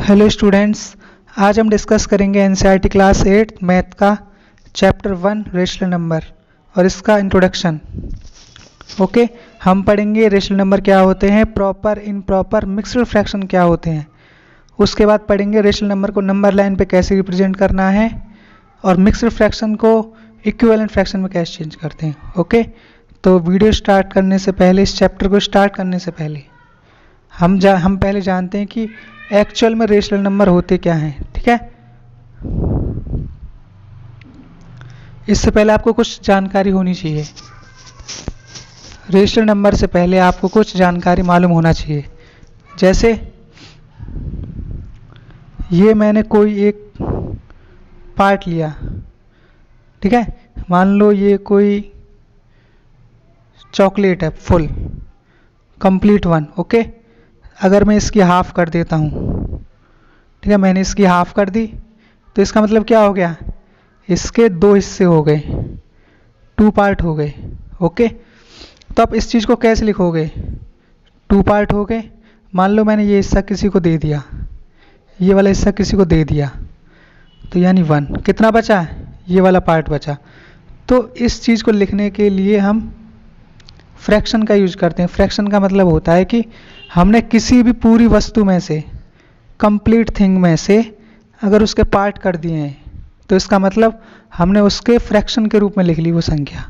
Hello students, आज हम discuss करेंगे एनसीईआरटी क्लास 8 मैथ का चैप्टर 1 रेशनल नंबर और इसका इंट्रोडक्शन। ओके, हम पढ़ेंगे रेशनल नंबर क्या होते हैं, प्रॉपर इम्प्रॉपर मिक्स्ड फ्रैक्शन क्या होते हैं। उसके बाद पढ़ेंगे रेशनल नंबर को नंबर लाइन पे कैसे रिप्रेजेंट करना है और मिक्स्ड फ्रैक्शन को इक्विवेलेंट फ्रैक्शन में कैसे चेंज करते हैं। ओके, तो वीडियो स्टार्ट करने से पहले, इस चैप्टर को स्टार्ट करने से पहले हम पहले जानते हैं कि एक्चुअल में रेशनल नंबर होते क्या हैं। ठीक है, इससे पहले आपको कुछ जानकारी होनी चाहिए। रेशनल नंबर से पहले आपको कुछ जानकारी मालूम होना चाहिए। जैसे ये मैंने कोई एक पार्ट लिया, ठीक है, मान लो ये कोई चॉकलेट है, फुल कंप्लीट वन। ओके, अगर मैं इसकी हाफ कर देता हूँ, ठीक है, मैंने इसकी हाफ कर दी तो इसका मतलब क्या हो गया, इसके दो हिस्से हो गए, टू पार्ट हो गए। ओके, तो अब इस चीज़ को कैसे लिखोगे, टू पार्ट हो गए। मान लो मैंने ये हिस्सा किसी को दे दिया, ये वाला हिस्सा किसी को दे दिया, तो यानी वन, कितना बचा, ये वाला पार्ट बचा। तो इस चीज़ को लिखने के लिए हम फ्रैक्शन का यूज करते हैं। फ्रैक्शन का मतलब होता है कि हमने किसी भी पूरी वस्तु में से, कंप्लीट थिंग में से अगर उसके पार्ट कर दिए हैं तो इसका मतलब हमने उसके फ्रैक्शन के रूप में लिख ली वो संख्या।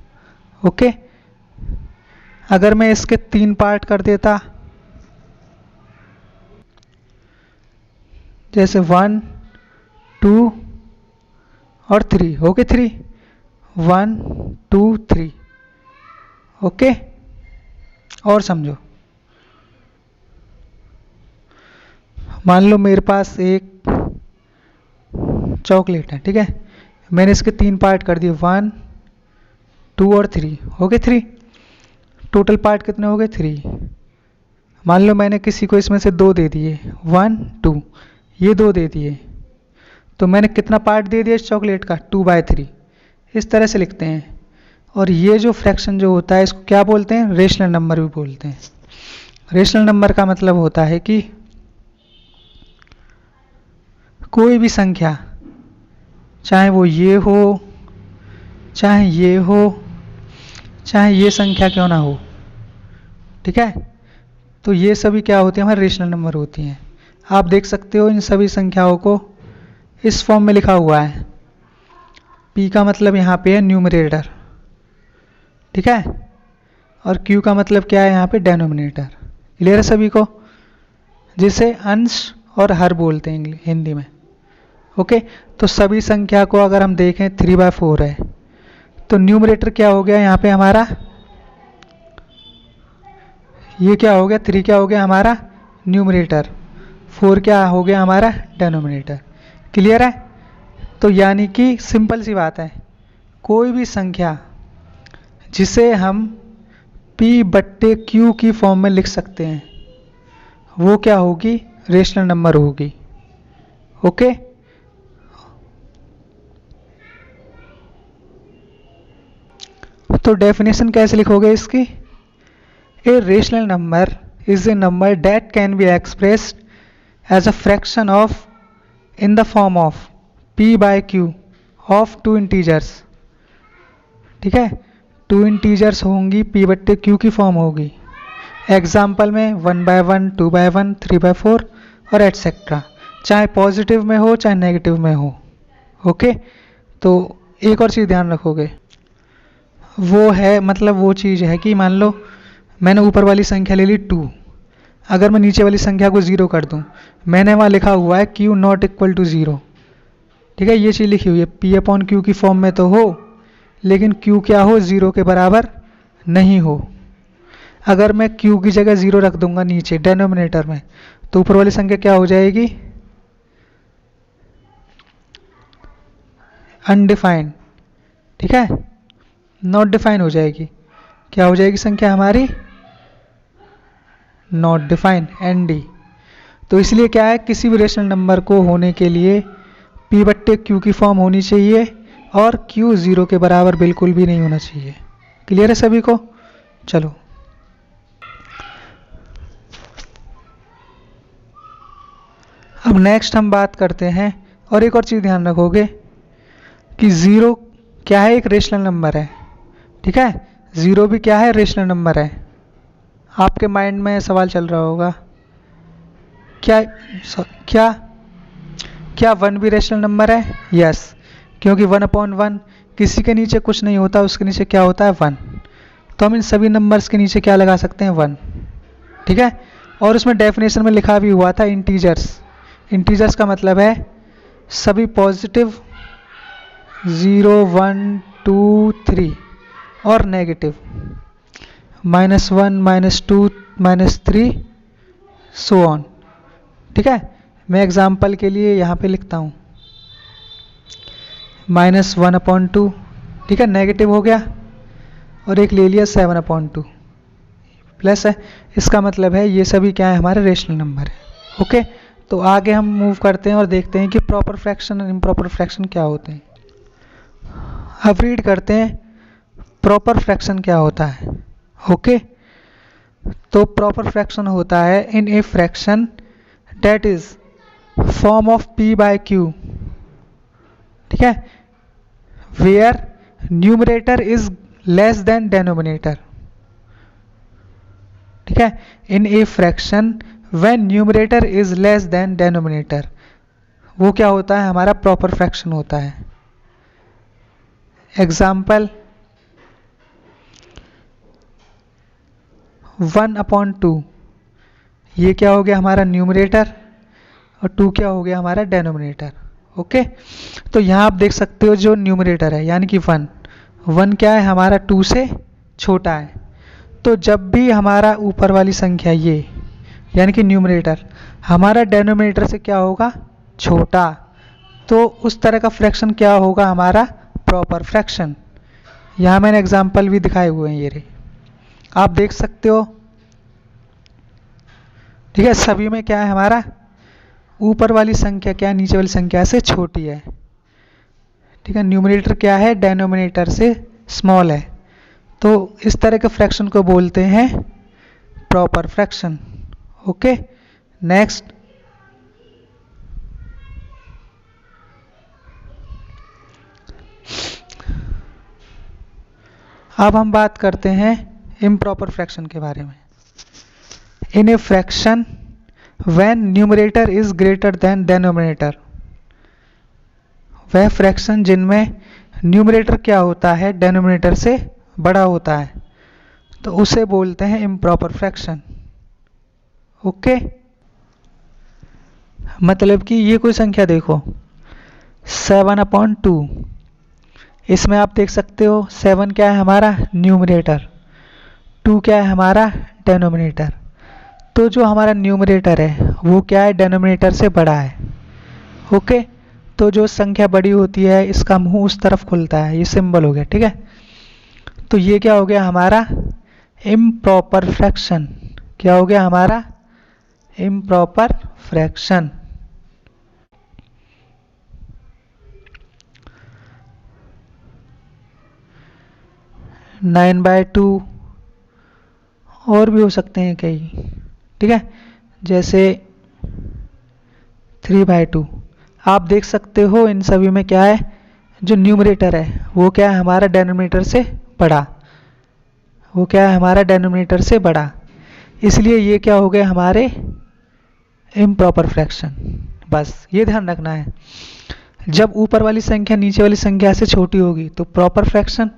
ओके, अगर मैं इसके 3 पार्ट कर देता, जैसे 1 2 और 3, ओके 3, 1 2 3। ओके, और समझो, मान लो मेरे पास एक चॉकलेट है, ठीक है, मैंने इसके 3 पार्ट कर दिए, 1 2 और 3, हो गए 3। टोटल पार्ट कितने हो गए, 3। मान लो मैंने किसी को इसमें से 2 दे दिए, 1 2, ये 2 दे दिए, तो मैंने कितना पार्ट दे दिया इस चॉकलेट का, 2/3। इस तरह से लिखते हैं। और ये जो फ्रैक्शन जो होता है इसको क्या बोलते हैं, रेशनल नंबर भी बोलते हैं। रेशनल नंबर का मतलब होता है कि कोई भी संख्या, चाहे वो ये हो, चाहे ये हो, चाहे ये संख्या क्यों ना हो, ठीक है, तो ये सभी क्या होती है, हमारे रेशनल नंबर होती हैं। आप देख सकते हो इन सभी संख्याओं को इस फॉर्म में लिखा हुआ है। P का मतलब यहाँ पे है न्यूमरेटर, ठीक है, और Q का मतलब क्या है, यहाँ पे डेनोमिनेटर। क्लियर है सभी को, जिसे अंश और हर बोलते हैं हिंदी में। ओके, तो सभी संख्या को अगर हम देखें 3/4 है, तो न्यूमरेटर क्या हो गया यहाँ पे हमारा, ये क्या हो गया, 3 क्या हो गया हमारा न्यूमरेटर, 4 क्या हो गया हमारा डेनोमिनेटर। क्लियर है, तो यानी कि सिंपल सी बात है, कोई भी संख्या जिसे हम P/Q की फॉर्म में लिख सकते हैं वो क्या होगी, रेशनल नंबर होगी। ओके, तो डेफिनेशन कैसे लिखोगे इसकी, a rational number is a number that can be expressed as a fraction of in the form of P/Q of 2 integers. ठीक है, 2 इंटीजर्स होंगी, P/Q की फॉर्म होगी। एग्जाम्पल में 1/1 2/1 3/4 और एटसेट्रा, चाहे पॉजिटिव में हो चाहे नेगेटिव में हो। ओके, तो एक और चीज़ ध्यान रखोगे, वो है मतलब वो चीज़ है कि मान लो मैंने ऊपर वाली संख्या ले ली 2, अगर मैं नीचे वाली संख्या को 0 कर दूं, मैंने वहाँ लिखा हुआ है Q नॉट इक्वल टू 0, ठीक है, ये चीज़ लिखी हुई है, P/Q की फॉर्म में तो हो लेकिन Q क्या हो, 0 के बराबर नहीं हो। अगर मैं Q की जगह 0 रख दूंगा नीचे डेनोमिनेटर में, तो ऊपर वाली संख्या क्या हो जाएगी, अनडिफाइंड, ठीक है, नॉट डिफाइन हो जाएगी। क्या हो जाएगी संख्या हमारी, नॉट डिफाइन, ND। तो इसलिए क्या है, किसी भी रेशनल नंबर को होने के लिए P/Q की फॉर्म होनी चाहिए और Q 0 के बराबर बिल्कुल भी नहीं होना चाहिए। क्लियर है सभी को, चलो अब नेक्स्ट हम बात करते हैं, और एक और चीज़ ध्यान रखोगे कि ज़ीरो क्या है, एक रेशनल नंबर है, ठीक है। ज़ीरो भी क्या है, रेशनल नंबर है। आपके माइंड में सवाल चल रहा होगा, क्या क्या क्या वन भी रेशनल नंबर है? यस, क्योंकि 1/1 किसी के नीचे कुछ नहीं होता, उसके नीचे क्या होता है, 1। तो हम इन सभी नंबर्स के नीचे क्या लगा सकते हैं, 1, ठीक है। और उसमें डेफिनेशन में लिखा भी हुआ था इंटीजर्स। इंटीजर्स का मतलब है सभी पॉजिटिव 0, 1, 2, 3 और नेगेटिव -1, -2, -3 सो ऑन, ठीक है। मैं एग्जाम्पल के लिए यहाँ पे लिखता हूँ -1/2, ठीक है, नेगेटिव हो गया, और एक ले लिया 7/2 प्लस है। इसका मतलब है ये सभी क्या है, हमारे रेशनल नंबर है। ओके, तो आगे हम मूव करते हैं और देखते हैं कि प्रॉपर फ्रैक्शन और इम्प्रॉपर फ्रैक्शन क्या होते हैं। अब रीड करते हैं प्रॉपर फ्रैक्शन क्या होता है। ओके, तो प्रॉपर फ्रैक्शन होता है in a fraction that is form of p/q, ठीक है, where numerator is less than denominator, ठीक है। In a fraction when numerator is less than denominator, वो क्या होता है, हमारा प्रॉपर फ्रैक्शन होता है। एग्जाम्पल 1/2, ये क्या हो गया, हमारा न्यूमरेटर, और 2 क्या हो गया, हमारा डेनोमिनेटर। ओके, तो यहाँ आप देख सकते हो जो न्यूमरेटर है यानी कि 1 क्या है, हमारा 2 से छोटा है। तो जब भी हमारा ऊपर वाली संख्या ये यानी कि न्यूमरेटर हमारा डेनोमिनेटर से क्या होगा, छोटा, तो उस तरह का फ्रैक्शन क्या होगा, हमारा प्रॉपर फ्रैक्शन। यहाँ मैंने एग्जाम्पल भी दिखाए हुए हैं, ये रहे, आप देख सकते हो, ठीक है। सभी में क्या है, हमारा ऊपर वाली संख्या क्या है, नीचे वाली संख्या से छोटी है, ठीक है। न्यूमरेटर क्या है, डेनोमिनेटर से स्मॉल है। तो इस तरह के फ्रैक्शन को बोलते हैं प्रॉपर फ्रैक्शन। ओके, नेक्स्ट अब हम बात करते हैं इम्प्रॉपर फ्रैक्शन के बारे में। In a fraction when numerator is greater than denominator, वह फ्रैक्शन जिनमें न्यूमरेटर क्या होता है, डेनोमिनेटर से बड़ा होता है, तो उसे बोलते हैं इम्प्रॉपर फ्रैक्शन। ओके, मतलब कि ये कोई संख्या देखो 7/2, इसमें आप देख सकते हो 7 क्या है, हमारा न्यूमरेटर, 2 क्या है, हमारा डेनोमिनेटर। तो जो हमारा न्यूमरेटर है वो क्या है, डेनोमिनेटर से बड़ा है। ओके, तो जो संख्या बड़ी होती है इसका मुंह उस तरफ खुलता है, ये सिंबल हो गया, ठीक है। तो ये क्या हो गया, हमारा इम्प्रॉपर फ्रैक्शन। क्या हो गया, हमारा improper fraction. Nine by two और भी हो सकते हैं कई, ठीक है, जैसे 3/2। आप देख सकते हो इन सभी में क्या है, जो न्यूमरेटर है वो क्या है, हमारा डेनोमिनेटर से बड़ा, वो क्या है, हमारा डेनोमिनेटर से बड़ा, इसलिए ये क्या हो गए, हमारे इम्प्रॉपर फ्रैक्शन। बस ये ध्यान रखना है, जब ऊपर वाली संख्या नीचे वाली संख्या से छोटी होगी तो प्रॉपर फ्रैक्शन,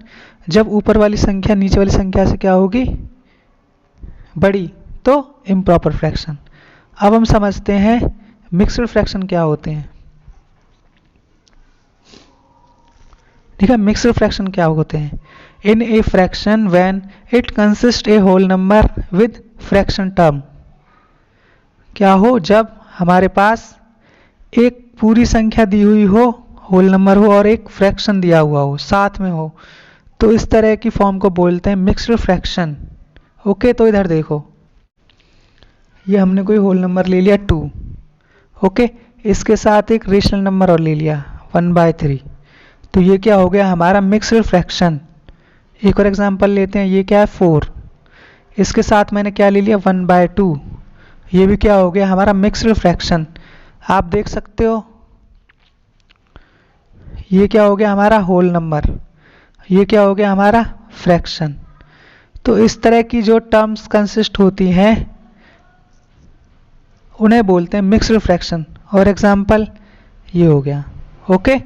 जब ऊपर वाली संख्या नीचे वाली संख्या से क्या होगी, बड़ी, तो इम्प्रॉपर फ्रैक्शन। अब हम समझते हैं मिक्स्ड फ्रैक्शन क्या होते हैं, ठीक है। मिक्स्ड फ्रैक्शन क्या होते हैं, in a fraction when it consist a whole number with fraction term, क्या हो, जब हमारे पास एक पूरी संख्या दी हुई हो, होल नंबर हो, और एक फ्रैक्शन दिया हुआ हो, साथ में हो, तो इस तरह की फॉर्म को बोलते हैं मिक्स्ड फ्रैक्शन। ओके, तो इधर देखो, ये हमने कोई होल नंबर ले लिया 2, ओके, इसके साथ एक रेशनल नंबर और ले लिया 1/3, तो ये क्या हो गया, हमारा मिक्स्ड फ्रैक्शन। एक और एग्जांपल लेते हैं, ये क्या है 4, इसके साथ मैंने क्या ले लिया 1/2, ये भी क्या हो गया, हमारा मिक्स्ड फ्रैक्शन। आप देख सकते हो ये क्या हो गया हमारा होल नंबर, ये क्या हो गया हमारा फ्रैक्शन। तो इस तरह की जो टर्म्स कंसिस्ट होती हैं उन्हें बोलते हैं मिक्स्ड फ्रैक्शन। और एग्जांपल ये हो गया। ओके,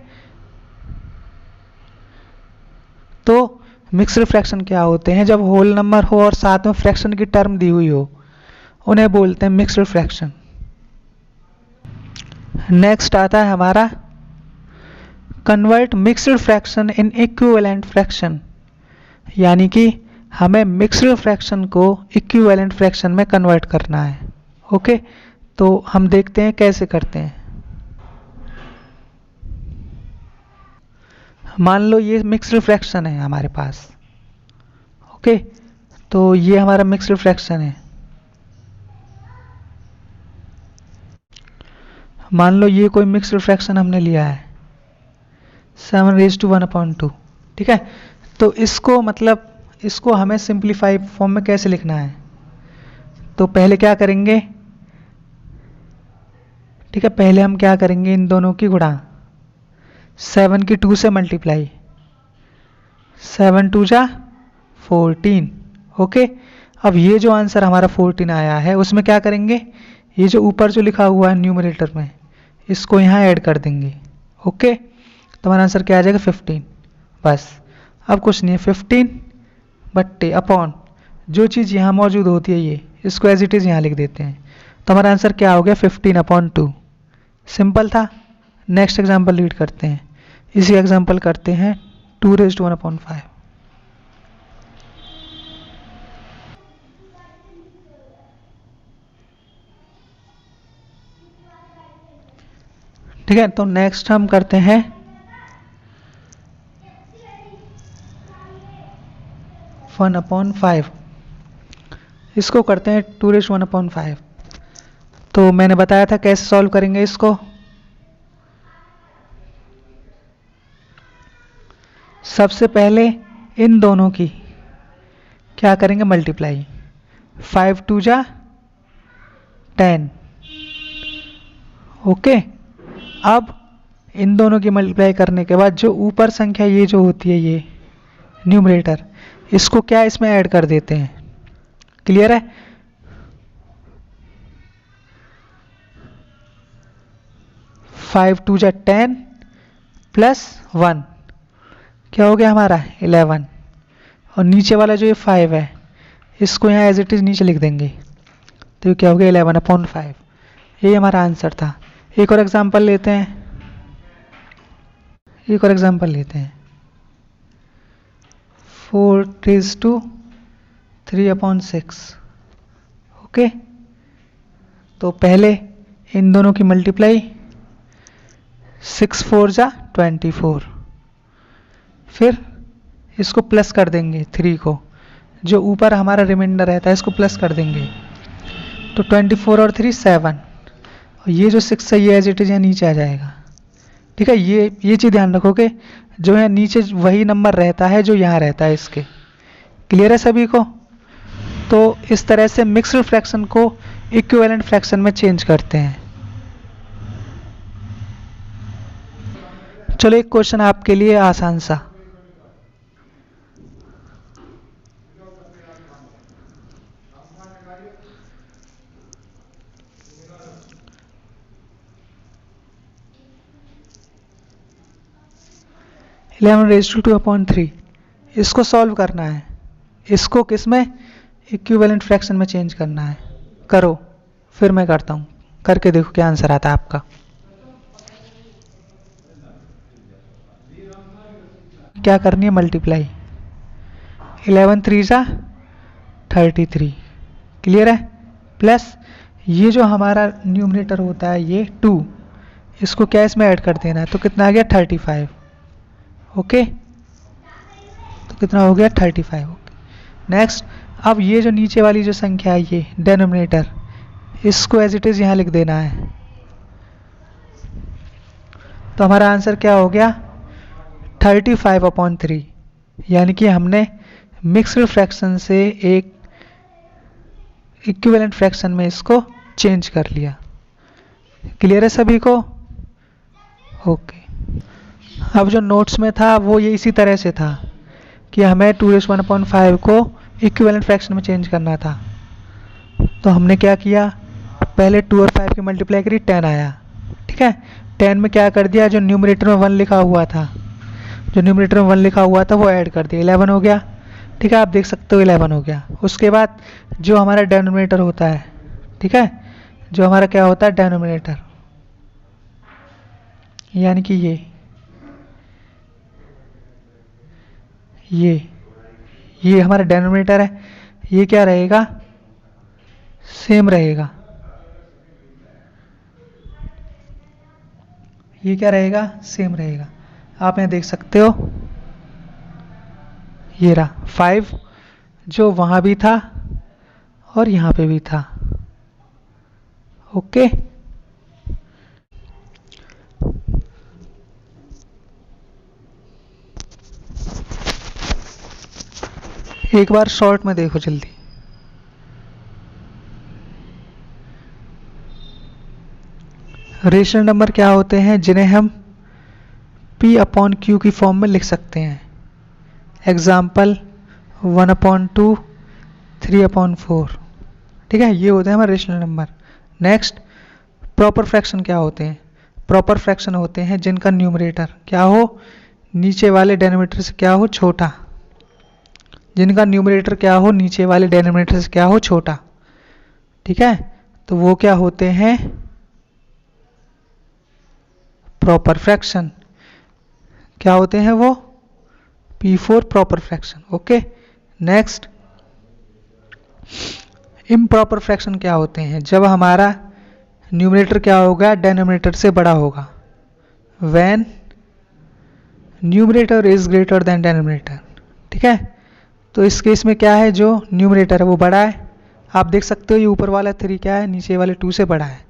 तो मिक्स्ड फ्रैक्शन क्या होते हैं? जब होल नंबर हो और साथ में फ्रैक्शन की टर्म दी हुई हो उन्हें बोलते हैं मिक्स्ड फ्रैक्शन। नेक्स्ट आता है हमारा convert mixed fraction in equivalent fraction, यानी कि हमें मिक्स्ड फ्रैक्शन को इक्विवेलेंट फ्रैक्शन में कन्वर्ट करना है। ओके, तो हम देखते हैं कैसे करते हैं। मान लो ये मिक्स्ड फ्रैक्शन है हमारे पास। ओके, तो ये हमारा मिक्स्ड फ्रैक्शन है। मान लो ये कोई मिक्स्ड फ्रैक्शन हमने लिया है 7⁻², ठीक है। तो इसको मतलब इसको हमें सिंप्लीफाई फॉर्म में कैसे लिखना है? तो पहले क्या करेंगे, ठीक है, पहले हम क्या करेंगे, इन दोनों की गुणा 7 की 2 से मल्टीप्लाई, 7 2 जा 14। ओके, अब ये जो आंसर हमारा 14 आया है उसमें क्या करेंगे, ये जो ऊपर जो लिखा हुआ है न्यूमरेटर में इसको यहाँ ऐड कर देंगे। ओके, तो हमारा आंसर क्या आ जाएगा 15। बस, अब कुछ नहीं है, 15 बट्टे अपॉन जो चीज़ यहाँ मौजूद होती है ये, इसको एज इट इज़ यहाँ लिख देते हैं। तो हमारा आंसर क्या हो गया 15/2। सिंपल था। नेक्स्ट एग्जाम्पल रीड करते हैं। इसी एग्जाम्पल करते हैं 2⁻1/5। ठीक है, तो नेक्स्ट हम करते हैं 1/5। इसको करते हैं 2⁻1/5। तो मैंने बताया था कैसे सॉल्व करेंगे इसको। सबसे पहले इन दोनों की क्या करेंगे, मल्टीप्लाई। 5 2 जा 10। ओके, अब इन दोनों की मल्टीप्लाई करने के बाद जो ऊपर संख्या ये जो होती है ये न्यूमरेटर, इसको क्या इसमें ऐड कर देते हैं। क्लियर है? फाइव 2 जा 10 प्लस 1 क्या हो गया हमारा 11। और नीचे वाला जो ये 5 है इसको यहाँ एज इट इज नीचे लिख देंगे, तो ये क्या हो गया 11/5। यही हमारा आंसर था। एक और एग्जांपल लेते हैं, एक और एग्जांपल लेते हैं 4⁻3/6। ओके, तो पहले इन दोनों की मल्टीप्लाई, 6 4 जा 24। फिर इसको प्लस कर देंगे 3 को, जो ऊपर हमारा रिमाइंडर रहता है इसको प्लस कर देंगे, तो 24 और 3 7। और ये जो 6 है ये एज इट इज यहाँ नीचे आ जाएगा। ठीक है, ये चीज़ ध्यान रखोगे, जो है नीचे वही नंबर रहता है जो यहाँ रहता है इसके। क्लियर है सभी को? तो इस तरह से मिक्स्ड फ्रैक्शन को इक्विवेलेंट फ्रैक्शन में चेंज करते हैं। चलो एक क्वेश्चन आपके लिए आसान सा। (11⁻²/3) इसको सॉल्व करना है। इसको किस में, इक्विवेलेंट फ्रैक्शन में चेंज करना है। करो, फिर मैं करता हूँ, करके देखो क्या आंसर आता है आपका। क्या करनी है, मल्टीप्लाई। 11 3 जा 33। क्लियर है? प्लस ये जो हमारा न्यूमरेटर होता है ये 2, इसको क्या इसमें ऐड कर देना है, तो कितना आ गया 35। ओके, तो कितना हो गया 35। नेक्स्ट, अब ये जो नीचे वाली जो संख्या है ये डिनोमिनेटर, इसको एज इट इज यहाँ लिख देना है। तो हमारा आंसर क्या हो गया 35/3। यानी कि हमने मिक्स्ड फ्रैक्शन से एक इक्विवेलेंट फ्रैक्शन में इसको चेंज कर लिया। क्लियर है सभी को? ओके। अब जो नोट्स में था वो ये इसी तरह से था कि हमें 2^1/5 को इक्विवेलेंट फ्रैक्शन में चेंज करना था। तो हमने क्या किया, पहले 2 और 5 की मल्टीप्लाई करी, 10 आया। ठीक है, 10 में क्या कर दिया, जो न्यूमरेटर में 1 लिखा हुआ था, वो ऐड कर दिया, 11 हो गया। ठीक है, आप देख सकते हो 11 हो गया। उसके बाद जो हमारा डेनोमिनेटर होता है, ठीक है, जो हमारा क्या होता है डेनोमिनेटर, यानी कि ये हमारा डेनोमिनेटर है, ये क्या रहेगा, सेम रहेगा। ये क्या रहेगा, सेम रहेगा। आप यहाँ देख सकते हो, ये रहा 5 जो वहां भी था और यहाँ पे भी था। ओके, एक बार शॉर्ट में देखो जल्दी। रेशनल नंबर क्या होते हैं, जिन्हें हम P/Q की फॉर्म में लिख सकते हैं। एग्जाम्पल 1/2, 3/4। ठीक है, ये होते हैं हमारे rational number. Next, proper fraction क्या होते हैं? प्रॉपर फ्रैक्शन होते हैं जिनका न्यूमरेटर क्या हो, नीचे वाले डेनोमिनेटर से क्या हो, छोटा। जिनका न्यूमरेटर क्या हो, नीचे वाले डेनोमिनेटर से क्या हो, छोटा। ठीक है, तो वो क्या होते हैं, प्रॉपर फ्रैक्शन। क्या होते हैं वो, P4 proper fraction. Okay, next, improper fraction क्या होते हैं, जब हमारा न्यूमरेटर क्या होगा, डेनोमिनेटर से बड़ा होगा। When numerator is greater than denominator. ठीक है, तो इस केस में क्या है, जो न्यूमरेटर है वो बड़ा है। आप देख सकते हो ये ऊपर वाला 3 क्या है, नीचे वाले 2 से बड़ा है।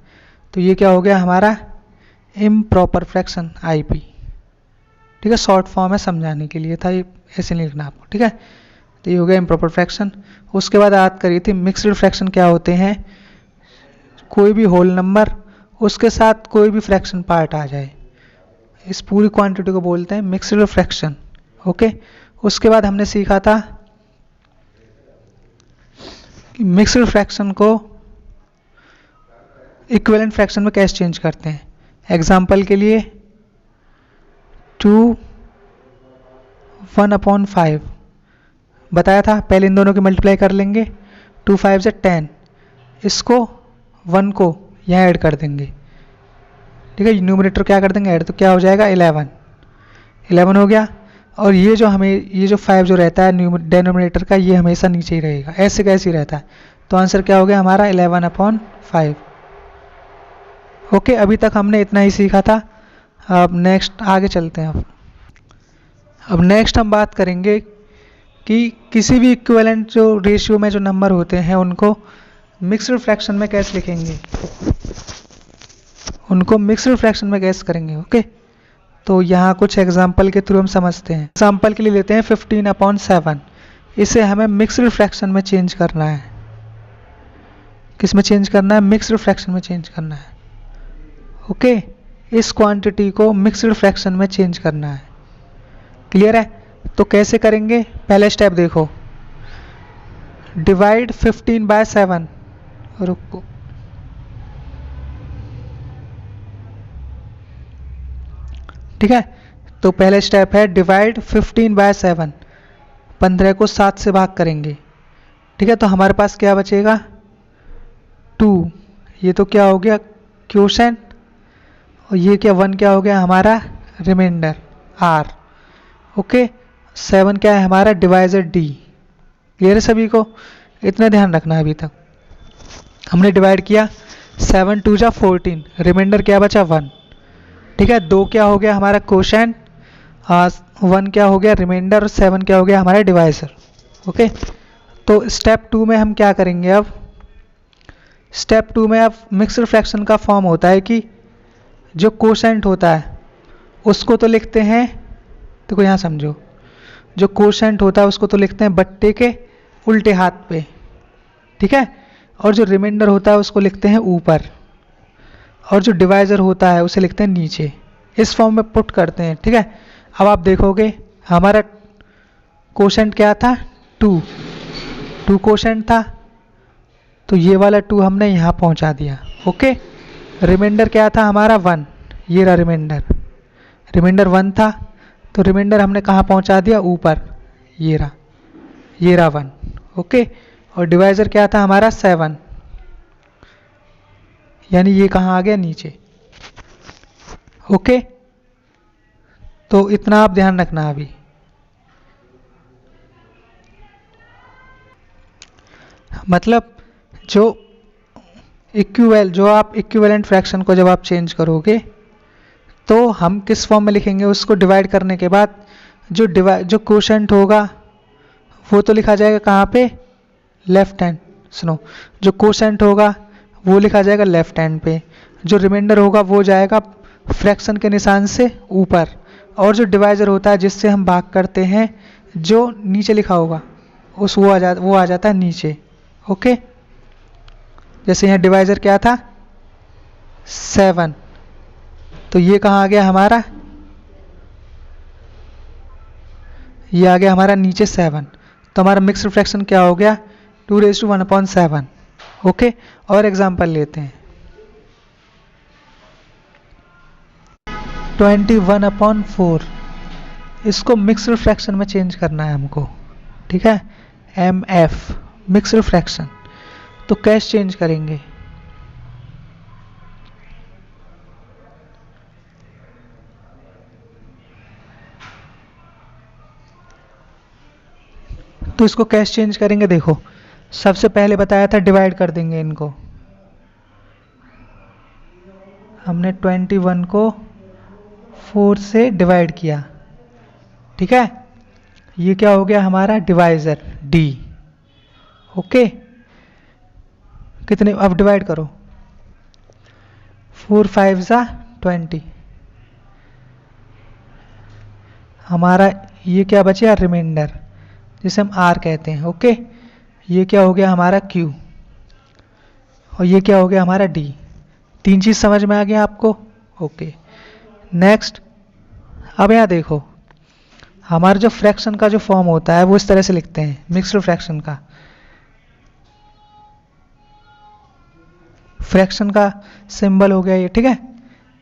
तो ये क्या हो गया हमारा इम्प्रॉपर फ्रैक्शन, IP। ठीक है, शॉर्ट फॉर्म है, समझाने के लिए था, ये ऐसे नहीं लिखना आपको। ठीक है, तो ये हो गया इम्प्रॉपर फ्रैक्शन। उसके बाद बात करी थी मिक्स्ड फ्रैक्शन क्या होते हैं, कोई भी होल नंबर उसके साथ कोई भी फ्रैक्शन पार्ट आ जाए, इस पूरी क्वांटिटी को बोलते हैं मिक्स्ड फ्रैक्शन। ओके, उसके बाद हमने सीखा था कि मिक्स्ड फ्रैक्शन को इक्विवेलेंट फ्रैक्शन में कैसे चेंज करते हैं। एग्जाम्पल के लिए 2/1/5 बताया था, पहले इन दोनों की मल्टीप्लाई कर लेंगे, 2 5 से 10, इसको 1 को यहाँ ऐड कर देंगे। ठीक है, न्यूमरेटर क्या कर देंगे ऐड, तो क्या हो जाएगा 11 हो गया। और ये जो 5 जो रहता है डेनोमिनेटर का, ये हमेशा नीचे ही रहेगा, ऐसे कैसे ही रहता है। तो आंसर क्या हो गया हमारा 11/5। ओके, अभी तक हमने इतना ही सीखा था। अब नेक्स्ट आगे चलते हैं। अब नेक्स्ट हम बात करेंगे कि किसी भी इक्विवेलेंट जो रेशियो में जो नंबर होते हैं उनको मिक्स्ड फ्रैक्शन में कैसे लिखेंगे, उनको मिक्स्ड फ्रैक्शन में कैसे करेंगे। ओके, तो यहाँ कुछ एग्जाम्पल के थ्रू हम समझते हैं। एग्जाम्पल के लिए लेते हैं 15/7। इसे हमें मिक्स्ड फ्रैक्शन में चेंज करना है। किस में चेंज करना है, मिक्स्ड फ्रैक्शन में चेंज करना है। ओके, इस क्वांटिटी को मिक्स्ड फ्रैक्शन में चेंज करना है। क्लियर है? तो कैसे करेंगे, पहला स्टेप देखो, डिवाइड 15/7। रुको, ठीक है, तो पहला स्टेप है डिवाइड 15/7। 15 को 7 से भाग करेंगे। ठीक है, तो हमारे पास क्या बचेगा 2। ये तो क्या हो गया क्वोशेंट, और ये क्या 1 क्या हो गया हमारा रिमाइंडर R। ओके, 7 क्या है हमारा डिवाइजर D। क्लियर है सभी को? इतना ध्यान रखना है। अभी तक हमने डिवाइड किया, 7 2 जा 14, रिमाइंडर क्या बचा 1। ठीक है, 2 क्या हो गया हमारा क्वोशेंट, 1 क्या हो गया रिमाइंडर, और 7 क्या हो गया हमारा डिवाइजर। ओके, तो स्टेप 2 में हम क्या करेंगे, अब स्टेप 2 में अब मिक्स्ड फ्रैक्शन का फॉर्म होता है कि जो क्वोशेंट होता है उसको तो लिखते हैं, देखो यहाँ समझो, जो क्वोशेंट होता है उसको तो लिखते हैं बट्टे के उल्टे हाथ पे। ठीक है, और जो रिमाइंडर होता है उसको लिखते हैं ऊपर। और जो डिवाइजर होता है उसे लिखते हैं नीचे, इस फॉर्म में पुट करते हैं। ठीक है, अब आप देखोगे हमारा कोशेंट क्या था, 2 कोशेंट था, तो ये वाला 2 हमने यहाँ पहुँचा दिया। ओके, रिमाइंडर क्या था हमारा 1, ये रहा रिमाइंडर 1 था, तो रिमाइंडर हमने कहाँ पहुँचा दिया, ऊपर, ये रहा 1। ओके, और डिवाइजर क्या था हमारा 7, यानी ये कहाँ आ गया, नीचे। ओके, तो इतना आप ध्यान रखना। अभी मतलब जो आप इक्विवेलेंट फ्रैक्शन को जब आप चेंज करोगे तो हम किस फॉर्म में लिखेंगे, उसको डिवाइड करने के बाद जो कोशेंट होगा वो तो लिखा जाएगा कहाँ पे, लेफ्ट हैंड, सुनो, जो कोशेंट होगा वो लिखा जाएगा लेफ्ट हैंड पे, जो रिमाइंडर होगा वो जाएगा फ्रैक्शन के निशान से ऊपर, और जो डिवाइजर होता है जिससे हम भाग करते हैं जो नीचे लिखा होगा वो आ जाता है नीचे। ओके, जैसे यहाँ डिवाइजर क्या था 7, तो ये कहाँ आ गया हमारा, ये आ गया हमारा नीचे 7, तो हमारा मिक्स रिफ्रैक्शन क्या हो गया, 2⁻⁴। ओके, और एग्जांपल लेते हैं, 21/4, इसको मिक्स रिफ्रैक्शन में चेंज करना है हमको। ठीक है, MF मिक्स रिफ्रैक्शन, तो कैसे चेंज करेंगे, तो इसको कैसे चेंज करेंगे, देखो सबसे पहले बताया था डिवाइड कर देंगे इनको, हमने 21 को 4 से डिवाइड किया। ठीक है, ये क्या हो गया हमारा डिवाइजर D। ओके, कितने, अब डिवाइड करो, 4 5 जा 20, हमारा ये क्या बचे, रिमाइंडर, जिसे हम R कहते हैं। ओके, ये क्या हो गया हमारा Q, और ये क्या हो गया हमारा D। 3 चीज समझ में आ गया आपको। ओके, नेक्स्ट, अब यहाँ देखो हमारा जो फ्रैक्शन का जो फॉर्म होता है वो इस तरह से लिखते हैं, मिक्स्ड फ्रैक्शन का, फ्रैक्शन का सिंबल हो गया ये। ठीक है,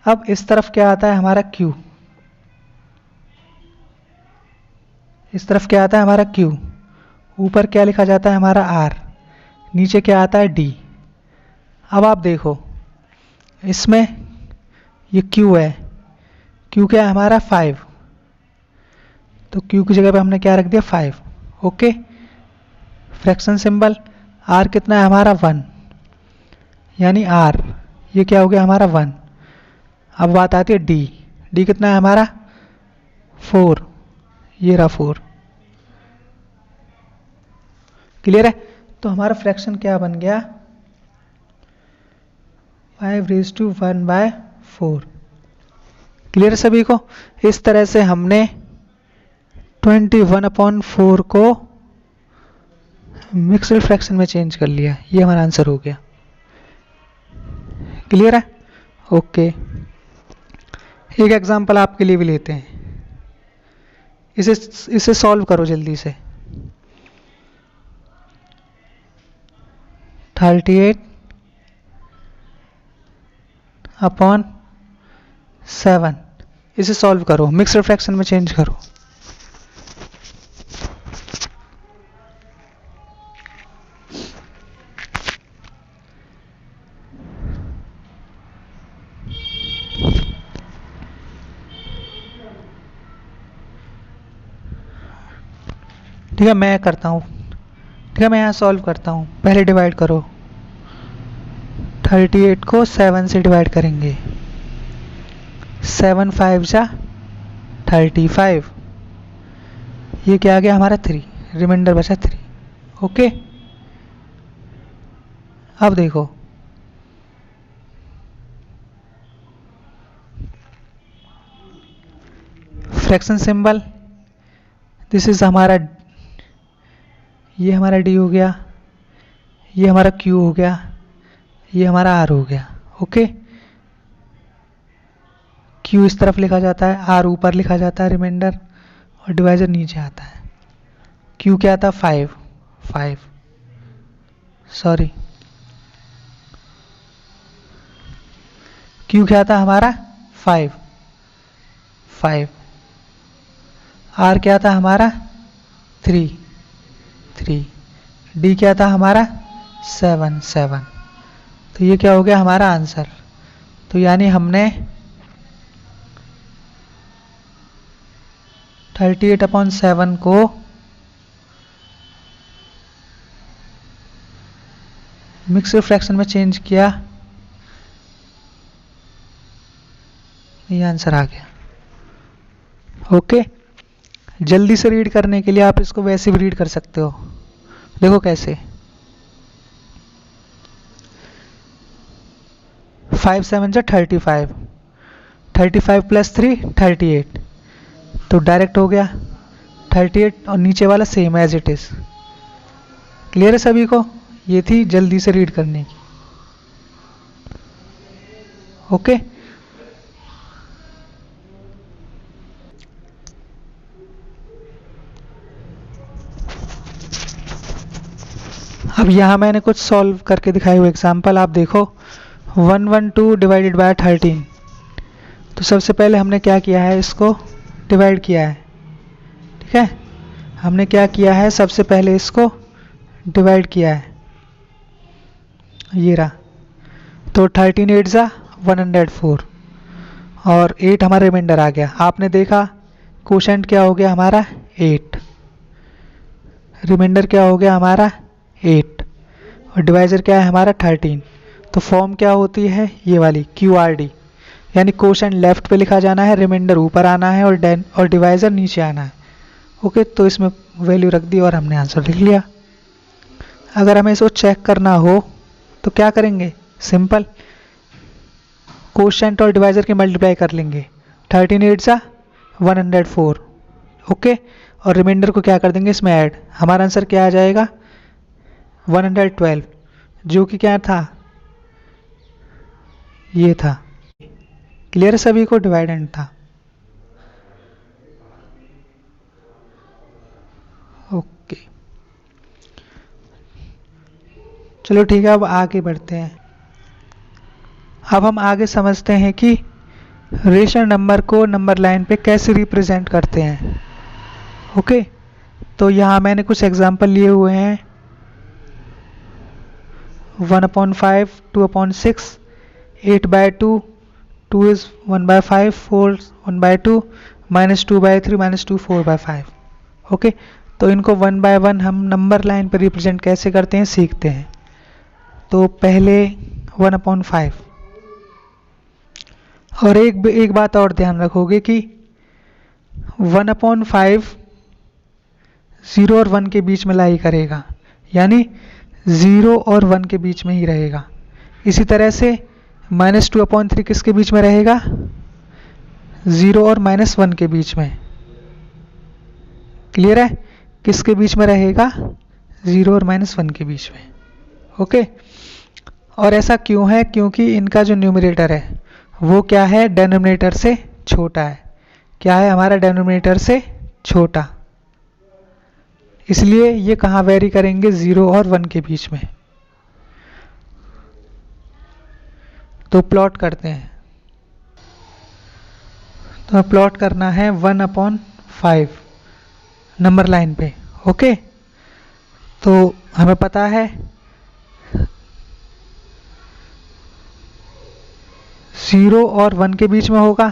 अब इस तरफ क्या आता है हमारा Q, इस तरफ क्या आता है हमारा Q, ऊपर क्या लिखा जाता है हमारा R, नीचे क्या आता है D। अब आप देखो इसमें ये Q है, Q क्या है हमारा 5, तो Q की जगह पे हमने क्या रख दिया 5। ओके, फ्रैक्शन सिंबल, R कितना है हमारा 1, यानी R ये क्या हो गया हमारा 1। अब बात आती है D कितना है हमारा 4, ये रहा 4। क्लियर है, तो हमारा फ्रैक्शन क्या बन गया, 5⁴। क्लियर है सभी को, इस तरह से हमने 21/4 को मिक्स्ड फ्रैक्शन में चेंज कर लिया, ये हमारा आंसर हो गया। क्लियर है, ओके, एक एग्जांपल आपके लिए भी लेते हैं, इसे सॉल्व करो जल्दी से। 38/7, इसे सॉल्व करो, मिक्स्ड फ्रैक्शन में चेंज करो। ठीक है, मैं करता हूँ, ठीक है, मैं यहाँ सॉल्व करता हूँ। पहले डिवाइड करो, 38 को 7 से डिवाइड करेंगे, 7 5 जा 35, ये क्या आ गया हमारा 3, रिमाइंडर बचा 3। ओके, अब देखो फ्रैक्शन सिंबल, दिस इज हमारा, ये हमारा D हो गया, ये हमारा Q हो गया, ये हमारा R हो गया। ओके, क्यू इस तरफ लिखा जाता है, आर ऊपर लिखा जाता है रिमाइंडर, और डिवाइजर नीचे आता है। क्यू क्या था? 5 सॉरी, क्यू क्या था हमारा? 5। आर क्या था हमारा? 3। डी क्या था हमारा? 7। तो ये क्या हो गया हमारा आंसर। तो यानी हमने 38/7 को मिक्स्ड फ्रैक्शन में चेंज किया, ये आंसर आ गया। ओके, जल्दी से रीड करने के लिए आप इसको वैसे भी रीड कर सकते हो। देखो कैसे, 5 7 जा 35, 35 + 3 38, तो डायरेक्ट हो गया 38 और नीचे वाला same as it is. Clear है सभी को? ये थी जल्दी से रीड करने की। ओके, अब यहाँ मैंने कुछ सॉल्व करके दिखाए हुए एग्जाम्पल आप देखो। 112 डिवाइडेड बाय 13, तो सबसे पहले हमने क्या किया है, इसको डिवाइड किया है। ठीक है, हमने क्या किया है, सबसे पहले इसको डिवाइड किया है, ये रहा। तो 13 8 जा 104 और 8 हमारा रिमाइंडर आ गया। आपने देखा कोशेंट क्या हो गया हमारा? 8, रिमाइंडर क्या हो गया हमारा? 8, और डिवाइजर क्या है हमारा? 13। तो फॉर्म क्या होती है ये वाली, QRD, यानी कोशेंट लेफ्ट पे लिखा जाना है, रिमाइंडर ऊपर आना है और डिवाइजर नीचे आना है। ओके, तो इसमें वैल्यू रख दी और हमने आंसर लिख लिया। अगर हमें इसको चेक करना हो तो क्या करेंगे? सिंपल, कोशेंट और डिवाइजर की मल्टीप्लाई कर लेंगे। 13 8 जा 104, ओके, और रिमाइंडर को क्या कर देंगे इसमें ऐड। हमारा आंसर क्या आ जाएगा? 112, जो कि क्या था? ये था। क्लियर है सभी को? डिवाइडेंड था। ओके, चलो ठीक है, अब आगे बढ़ते हैं। अब हम आगे समझते हैं कि रेशनल नंबर को नंबर लाइन पे कैसे रिप्रेजेंट करते हैं। ओके, तो यहाँ मैंने कुछ एग्जांपल लिए हुए हैं। 1/5, 2/6, 8/2, 2 is 1/5, 4 1/2, -2/3, -2 4/5। ओके, तो इनको 1 by 1 हम नंबर लाइन पर रिप्रेजेंट कैसे करते हैं सीखते हैं। तो पहले 1/5, और एक बात और ध्यान रखोगे कि 1/5 0 और 1 के बीच में लाई करेगा, यानी 0 और 1 के बीच में ही रहेगा। इसी तरह से -2/3 किसके बीच में रहेगा? 0 और -1 के बीच में। क्लियर है? किसके बीच में रहेगा? 0 और -1 के बीच में। ओके, और ऐसा क्यों है? क्योंकि इनका जो न्यूमरेटर है वो क्या है? डेनोमिनेटर से छोटा है। क्या है हमारा? डेनोमिनेटर से छोटा, इसलिए ये कहाँ वेरी करेंगे? 0 और 1 के बीच में। तो प्लॉट करते हैं। तो प्लॉट करना है 1/5 नंबर लाइन पे। ओके, तो हमें पता है 0 और 1 के बीच में होगा,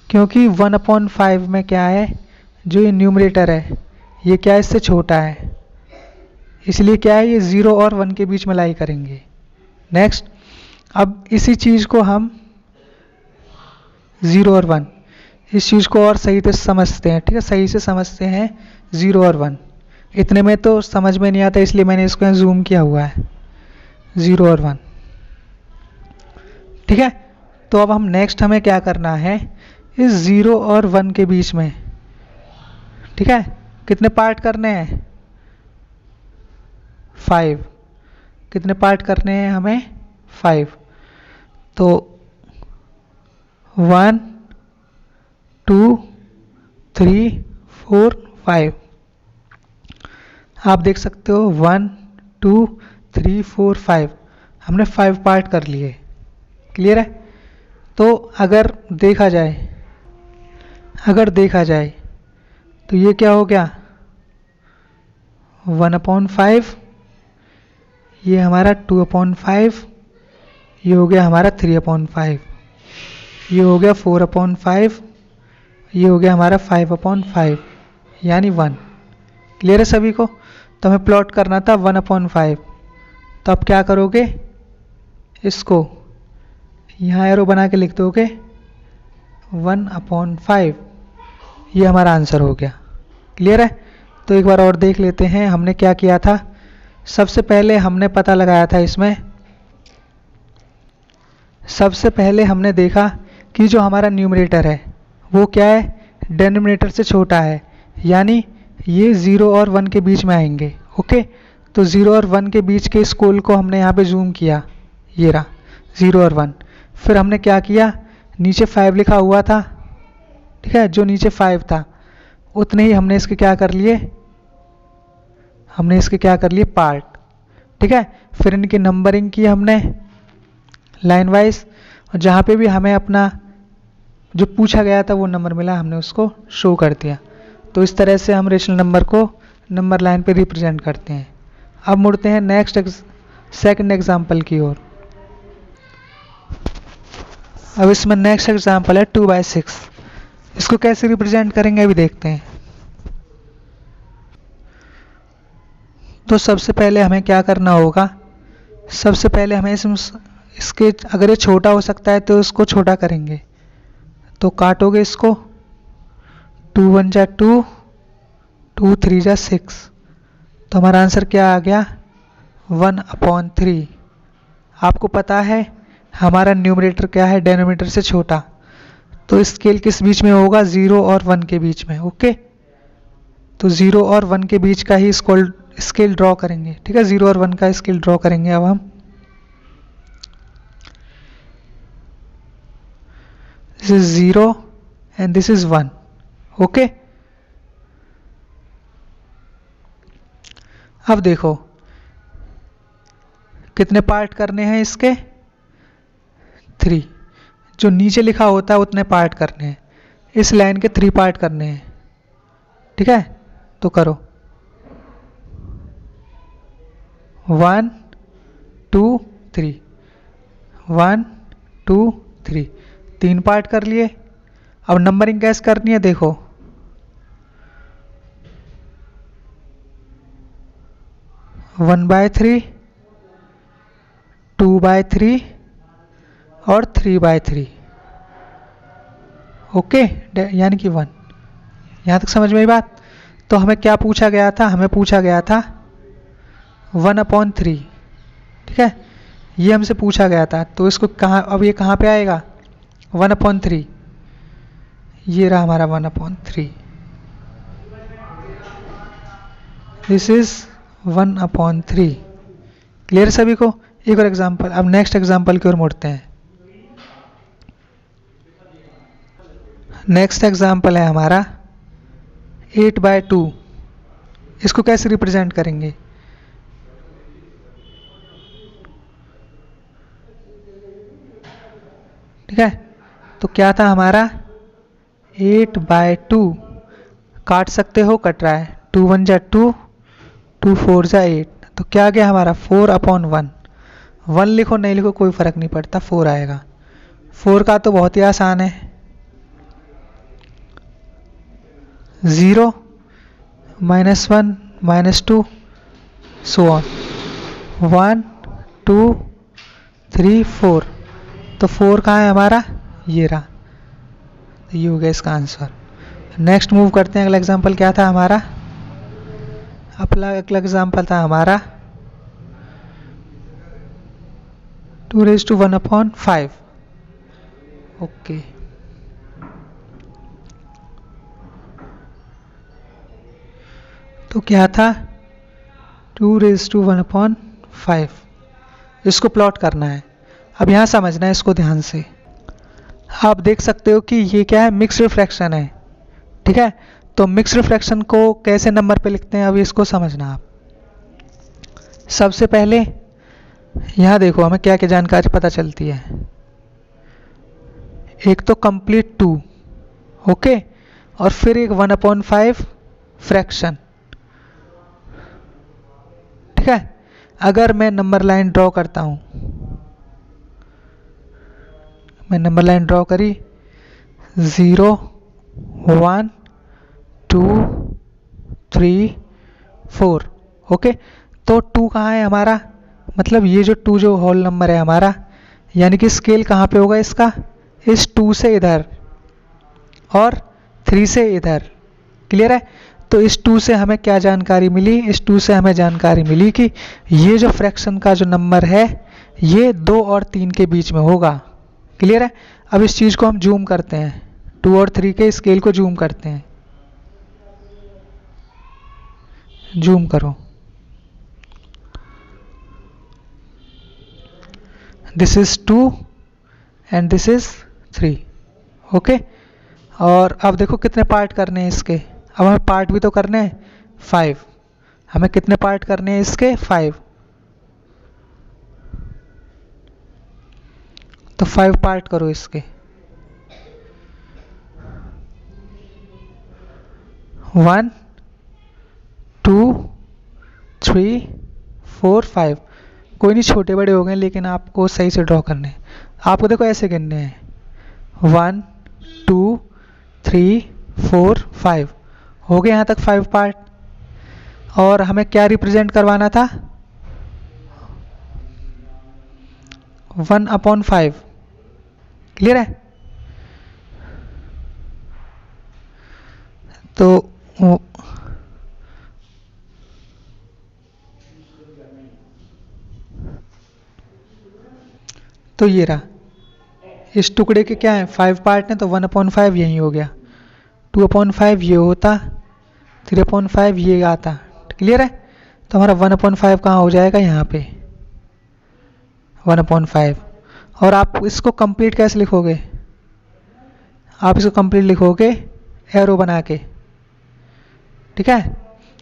क्योंकि 1/5 में क्या है? जो ये न्यूमरेटर है ये क्या है? इससे छोटा है, इसलिए क्या है? ये 0 और 1 के बीच में लाई करेंगे। नेक्स्ट, अब इसी चीज़ को हम 0 और 1, इस चीज़ को और सही से समझते हैं। ठीक है, सही से समझते हैं 0 और 1। इतने में तो समझ में नहीं आता, इसलिए मैंने इसको जूम किया हुआ है, 0 और 1। ठीक है, तो अब हम नेक्स्ट हमें क्या करना है? इस 0 और 1 के बीच में, ठीक है, कितने पार्ट करने हैं? 5। कितने पार्ट करने हैं हमें? 5। तो 1 2 3 4 5। आप देख सकते हो 1 2 3 4 5 हमने 5 पार्ट कर लिए। क्लियर है? तो अगर देखा जाए तो ये क्या हो गया 1/5, ये हमारा 2/5, ये हो गया हमारा 3/5, ये हो गया 4/5, ये हो गया हमारा 5/5 यानी 1। क्लियर है सभी को? तो हमें प्लॉट करना था 1/5। तो आप क्या करोगे, इसको यहाँ एरो बना के लिख दोगे 1/5, ये हमारा आंसर हो गया। क्लियर है? तो एक बार और देख लेते हैं हमने क्या किया था। सबसे पहले हमने पता लगाया था इसमें, सबसे पहले हमने देखा कि जो हमारा न्यूमरेटर है वो क्या है, डेनोमिनेटर से छोटा है, यानी ये 0 और 1 के बीच में आएंगे। ओके, तो 0 और 1 के बीच के स्केल को हमने यहाँ पे जूम किया, ये रहा 0 और 1। फिर हमने क्या किया, नीचे 5 लिखा हुआ था, ठीक है, जो नीचे 5 था उतने ही हमने इसके क्या कर लिए, पार्ट। ठीक है, फिर इनकी नंबरिंग की हमने लाइन वाइज, और जहाँ पे भी हमें अपना जो पूछा गया था वो नंबर मिला हमने उसको शो कर दिया। तो इस तरह से हम रेशनल नंबर को नंबर लाइन पे रिप्रेजेंट करते हैं। अब मुड़ते हैं नेक्स्ट सेकंड एग्जांपल की ओर। अब इसमें नेक्स्ट एग्जांपल है 2/6। इसको कैसे रिप्रेजेंट करेंगे अभी देखते हैं। तो सबसे पहले हमें क्या करना होगा, सबसे पहले हमें इसके अगर ये छोटा हो सकता है तो इसको छोटा करेंगे। तो काटोगे इसको, 2 1 जा 2, 2 3 जा 6, तो हमारा आंसर क्या आ गया 1/3। आपको पता है हमारा न्यूमरेटर क्या है, डेनोमिनेटर से छोटा, तो स्केल किस बीच में होगा, 0 और 1 के बीच में। ओके, तो 0 और 1 के बीच का ही स्केल ड्रॉ करेंगे। ठीक है, 0 और 1 का स्केल ड्रॉ करेंगे अब हम। This is 0 and this is 1। Okay, अब देखो कितने पार्ट करने हैं इसके, 3। जो नीचे लिखा होता है उतने पार्ट करने हैं, इस लाइन के 3 पार्ट करने हैं। ठीक है, तो करो 1 2 3, 1 2 3, 3 पार्ट कर लिए। अब नंबरिंग कैसे करनी है देखो, 1/3, 2/3 और 3/3। ओके, यानी कि 1। यहाँ तक समझ में आई बात? तो हमें क्या पूछा गया था, हमें पूछा गया था 1/3। ठीक है, ये हमसे पूछा गया था, तो इसको कहाँ, अब ये कहाँ पे आएगा 1/3, ये रहा हमारा 1/3। This is 1/3। क्लियर सभी को? एक और एग्जांपल। अब नेक्स्ट एग्जांपल की ओर मुड़ते हैं। नेक्स्ट एग्जांपल है हमारा 8/2। इसको कैसे रिप्रेजेंट करेंगे, ठीक है, तो क्या था हमारा 8/2, काट सकते हो, कट रहा है, 2 1 जा 2, 2 4 जा 8, तो क्या गया हमारा 4/1। 1 लिखो नहीं लिखो कोई फर्क नहीं पड़ता, 4 आएगा। 4 का तो बहुत ही आसान है, 0 -1 -2 सो ऑन, 1 2 3 4, तो 4 कहाँ है हमारा, ये रहा, तो ये हो गया इसका आंसर। नेक्स्ट मूव करते हैं। अगला एग्जांपल क्या था हमारा, अगला एग्जांपल था हमारा 2⁻1/5। ओके, तो क्या था 2⁻1/5, इसको प्लॉट करना है। अब यहाँ समझना है इसको ध्यान से। आप देख सकते हो कि ये क्या है, मिक्स्ड फ्रैक्शन है। ठीक है, तो मिक्स्ड फ्रैक्शन को कैसे नंबर पे लिखते हैं, अभी इसको समझना आप। सबसे पहले यहाँ देखो हमें क्या क्या जानकारी पता चलती है। एक तो कंप्लीट 2, ओके, और फिर एक 1/5 फ्रैक्शन। ठीक है, अगर मैं नंबर लाइन ड्रॉ करता हूं, मैं नंबर लाइन ड्रॉ करी 0 1 2 3 4, ओके, तो 2 कहाँ है हमारा, मतलब ये जो 2 जो होल नंबर है हमारा, यानी कि स्केल कहाँ पे होगा इसका, इस 2 से इधर और 3 से इधर। क्लियर है, तो इस 2 से हमें क्या जानकारी मिली, इस 2 से हमें जानकारी मिली कि ये जो फ्रैक्शन का जो नंबर है ये 2 और 3 के बीच में होगा। क्लियर है, अब इस चीज़ को हम जूम करते हैं, 2 और 3 के स्केल को जूम करते हैं। जूम करो, this is 2 and this is 3, okay. और अब देखो कितने पार्ट करने हैं इसके, अब हमें पार्ट भी तो करने हैं 5। हमें कितने पार्ट करने हैं इसके, 5। तो 5 पार्ट करो इसके, 1 2 3 4 5। कोई नहीं, छोटे बड़े हो गए लेकिन आपको सही से ड्रॉ करने हैं। आपको देखो ऐसे गिनने हैं 1 2 3 4 5, हो गए यहाँ तक 5 पार्ट। और हमें क्या रिप्रेजेंट करवाना था, 1/5। क्लियर है, तो ये रहा, इस टुकड़े के क्या है 5 पार्ट हैं, तो 1/5 यही हो गया, 2/5 ये होता, 3/5 ये आता। क्लियर है, तो हमारा 1/5 कहाँ हो जाएगा, यहाँ पे 1/5। और आप इसको कंप्लीट कैसे लिखोगे, आप इसको कंप्लीट लिखोगे एरो बना के। ठीक है,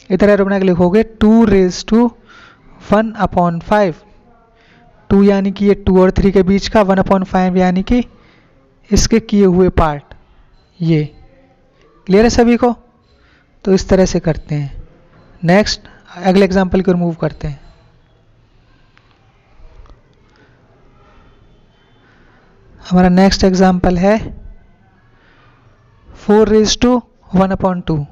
इधर एरो बना के लिखोगे 2⁻1/5। 2 यानी कि ये 2 और 3 के बीच का, 1/5 यानी कि इसके किए हुए पार्ट ये। क्लियर है सभी को, तो इस तरह से करते हैं। नेक्स्ट अगले एग्जांपल को रिमूव करते हैं। हमारा नेक्स्ट एग्जांपल है 4⁻1/2।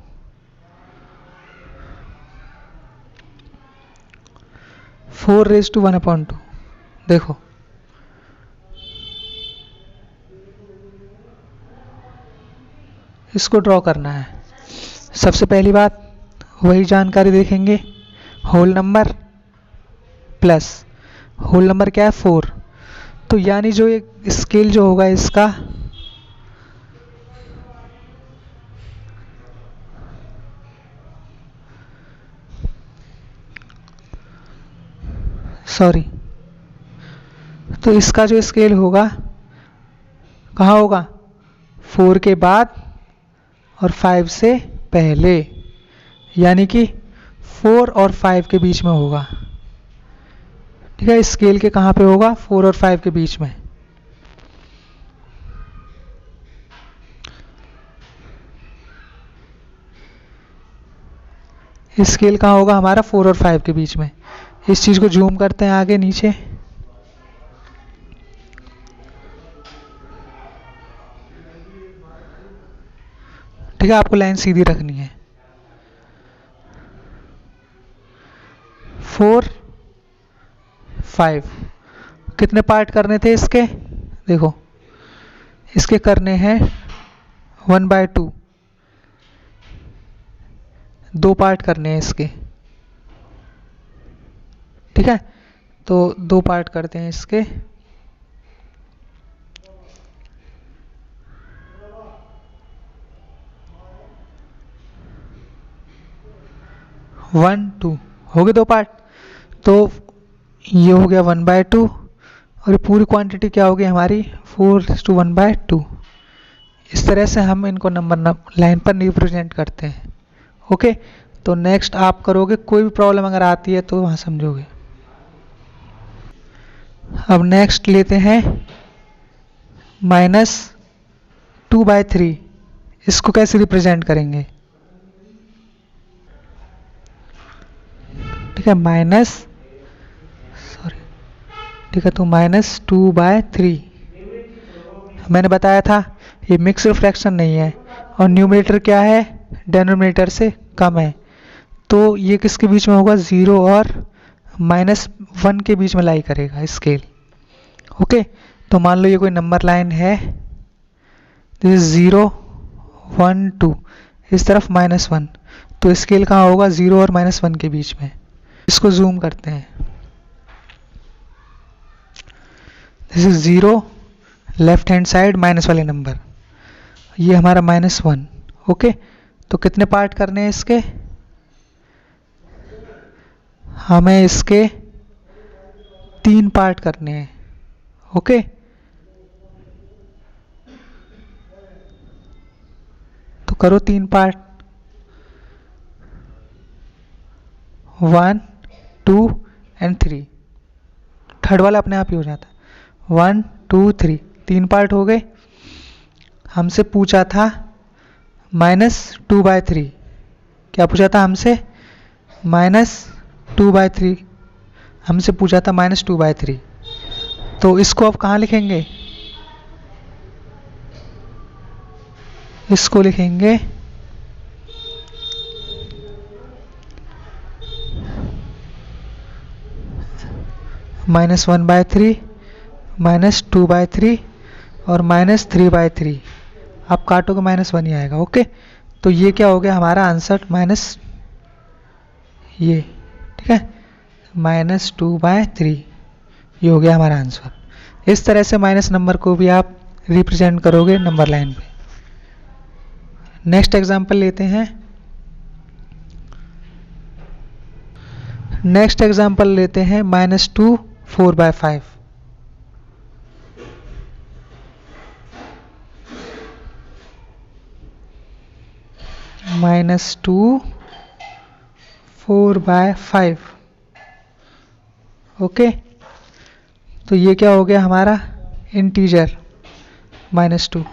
4⁻1/2 देखो, इसको ड्रॉ करना है। सबसे पहली बात वही जानकारी देखेंगे, whole number plus whole number क्या है 4, तो यानी जो एक स्केल जो होगा इसका, सॉरी, तो इसका जो स्केल होगा कहाँ होगा, 4 के बाद और 5 से पहले, यानी कि 4 और 5 के बीच में होगा। ठीक है, स्केल के कहाँ पे होगा, 4 और 5 के बीच में। स्केल कहाँ होगा हमारा, 4 और 5 के बीच में। इस चीज को जूम करते हैं आगे नीचे, ठीक है, आपको लाइन सीधी रखनी है। 4 5 कितने पार्ट करने थे इसके, देखो इसके करने हैं 1/2, 2 पार्ट करने हैं इसके। ठीक है, तो 2 पार्ट करते हैं इसके। वन टू हो गए 2 पार्ट, तो ये हो गया 1/2 और ये पूरी क्वांटिटी क्या होगी हमारी 4:1/2। इस तरह से हम इनको नंबर लाइन पर रिप्रेजेंट करते हैं। ओके, तो नेक्स्ट आप करोगे, कोई भी प्रॉब्लम अगर आती है तो वहाँ समझोगे। अब नेक्स्ट लेते हैं -2/3। इसको कैसे रिप्रेजेंट करेंगे? ठीक है, ठीक है, तो -2/3। मैंने बताया था ये मिक्स्ड फ्रैक्शन नहीं है, और न्यूमरेटर क्या है, डिनोमिनेटर से कम है, तो ये किसके बीच में होगा, 0 और -1 के बीच में लाई करेगा स्केल। ओके, तो मान लो ये कोई नंबर लाइन है, दिस इज 0 1 2, इस तरफ -1, तो स्केल कहाँ होगा, 0 और -1 के बीच में। इसको जूम करते हैं, this is 0, left hand side minus वाले नंबर, ये हमारा -1। ओके, तो कितने पार्ट करने हैं इसके, हमें इसके 3 पार्ट करने हैं। ओके, तो करो 3 पार्ट, 1 2 एंड 3। थर्ड वाला अपने आप ही हो जाता है, 1 2 3, 3 पार्ट हो गए। हमसे पूछा था -2/3, क्या पूछा था हमसे, -2/3, हमसे पूछा था -2/3। तो इसको अब कहाँ लिखेंगे, इसको लिखेंगे -1/3, -2/3 और -3/3। आप काटोगे -1 ही आएगा। ओके, तो ये क्या हो गया हमारा आंसर, माइनस ये, ठीक है, -2/3, ये हो गया हमारा आंसर। इस तरह से माइनस नंबर को भी आप रिप्रेजेंट करोगे नंबर लाइन पे। नेक्स्ट एग्जांपल लेते हैं, नेक्स्ट एग्जांपल लेते हैं -2 4/5। -2 4/5। ओके, तो ये क्या हो गया हमारा इंटीजर -2,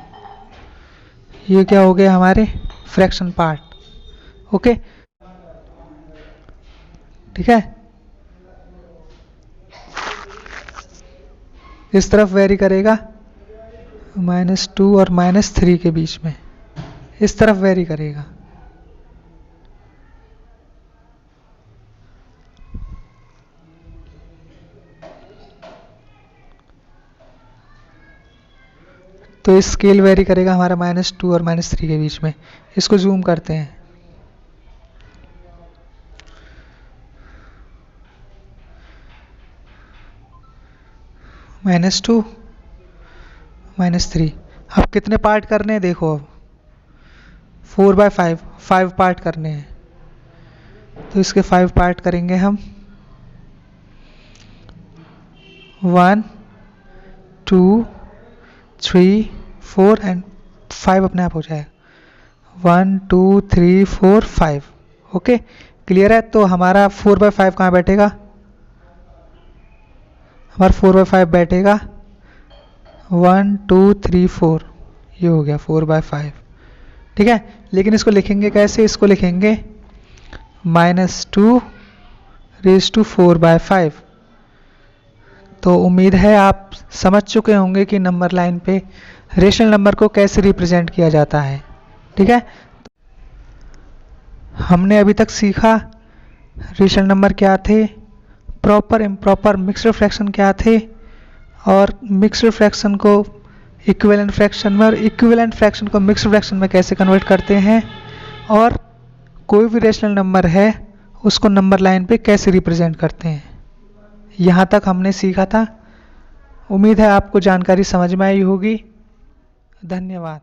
ये क्या हो गया हमारे फ्रैक्शन पार्ट। ओके, ठीक है, इस तरफ वेरी करेगा -2 और -3 के बीच में, इस तरफ वेरी करेगा। तो स्केल वेरी करेगा हमारा -2 और -3 के बीच में। इसको जूम करते हैं, -2 -3। अब कितने पार्ट करने हैं देखो, अब 4/5, 5 पार्ट करने हैं, तो इसके 5 पार्ट करेंगे हम, 1 2 3 4 एंड 5 अपने आप हो जाएगा, 1 2 3 4 5। ओके, क्लियर है। तो हमारा 4/5 कहाँ बैठेगा, हमारा 4/5 बैठेगा 1 2 3 4, ये हो गया 4/5। ठीक है, लेकिन इसको लिखेंगे कैसे, इसको लिखेंगे -2⁴/5। तो उम्मीद है आप समझ चुके होंगे कि नंबर लाइन पे रेशनल नंबर को कैसे रिप्रेजेंट किया जाता है। ठीक है, हमने अभी तक सीखा रेशनल नंबर क्या थे, प्रॉपर इम्प्रॉपर मिक्स्ड फ्रैक्शन क्या थे, और मिक्स्ड फ्रैक्शन को इक्विवेलेंट फ्रैक्शन में और इक्विवेलेंट फ्रैक्शन को मिक्स्ड फ्रैक्शन में कैसे कन्वर्ट करते हैं, और कोई भी रेशनल नंबर है उसको नंबर लाइन पे कैसे रिप्रेजेंट करते हैं। यहाँ तक हमने सीखा था। उम्मीद है आपको जानकारी समझ में आई होगी। धन्यवाद।